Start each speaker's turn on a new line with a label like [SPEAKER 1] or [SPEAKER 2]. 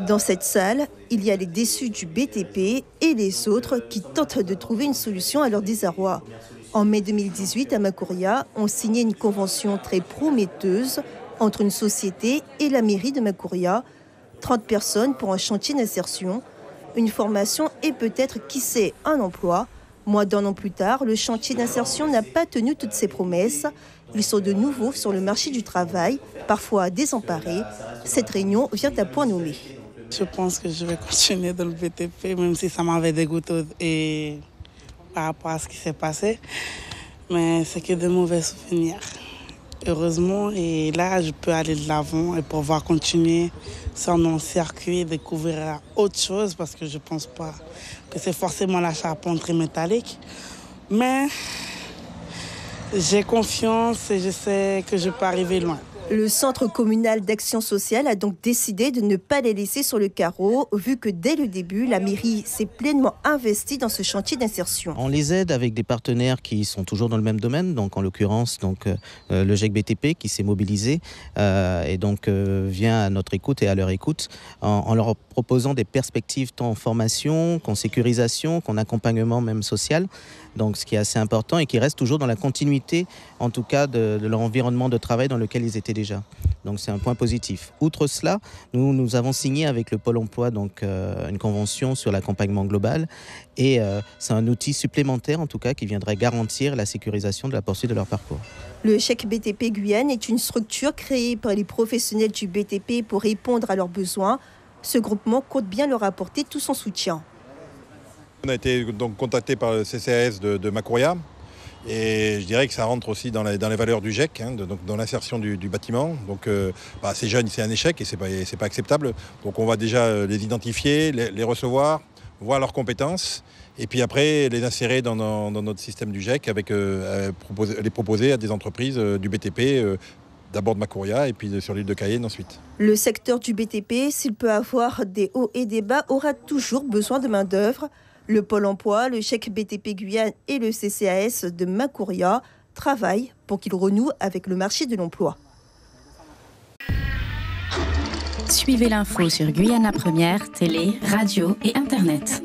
[SPEAKER 1] Dans cette salle, il y a les déçus du BTP et les autres qui tentent de trouver une solution à leur désarroi. En mai 2018, à Makouria, on signait une convention très prometteuse entre une société et la mairie de Makouria. 30 personnes pour un chantier d'insertion, une formation et peut-être, qui sait, un emploi. Moins d'un an plus tard, le chantier d'insertion n'a pas tenu toutes ses promesses. Ils sont de nouveau sur le marché du travail, parfois désemparés. Cette réunion vient à point nommé.
[SPEAKER 2] Je pense que je vais continuer dans le BTP, même si ça m'avait dégoûté et par rapport à ce qui s'est passé. Mais c'est que de mauvais souvenirs. Heureusement, et là, je peux aller de l'avant et pouvoir continuer sur mon circuit et découvrir autre chose parce que je ne pense pas que c'est forcément la charpenterie métallique. Mais j'ai confiance et je sais que je peux arriver loin.
[SPEAKER 1] Le Centre communal d'action sociale a donc décidé de ne pas les laisser sur le carreau, vu que dès le début, la mairie s'est pleinement investie dans ce chantier d'insertion.
[SPEAKER 3] On les aide avec des partenaires qui sont toujours dans le même domaine, donc en l'occurrence le GEC BTP qui s'est mobilisé et donc vient à notre écoute et à leur écoute en leur proposant des perspectives tant en formation qu'en sécurisation, qu'en accompagnement même social. Donc ce qui est assez important et qui reste toujours dans la continuité, en tout cas de leur environnement de travail dans lequel ils étaient déjà. Donc c'est un point positif. Outre cela, nous avons signé avec le Pôle emploi une convention sur l'accompagnement global et c'est un outil supplémentaire en tout cas qui viendrait garantir la sécurisation de la poursuite de leur parcours.
[SPEAKER 1] Le GEC BTP Guyane est une structure créée par les professionnels du BTP pour répondre à leurs besoins. Ce groupement compte bien leur apporter tout son soutien.
[SPEAKER 4] On a été donc contacté par le CCAS de Makouria et je dirais que ça rentre aussi dans les valeurs du GEC, donc dans l'insertion du bâtiment. Donc ces jeunes, c'est un échec et c'est pas acceptable. Donc on va déjà les identifier, les recevoir, voir leurs compétences et puis après les insérer dans notre système du GEC avec les proposer à des entreprises du BTP. D'abord de Makouria et puis sur l'île de Cayenne ensuite.
[SPEAKER 1] Le secteur du BTP, s'il peut avoir des hauts et des bas, aura toujours besoin de main-d'œuvre. Le Pôle emploi, le GEC BTP Guyane et le CCAS de Makouria travaillent pour qu'il renoue avec le marché de l'emploi.
[SPEAKER 5] Suivez l'info sur Guyana Première, télé, radio et Internet.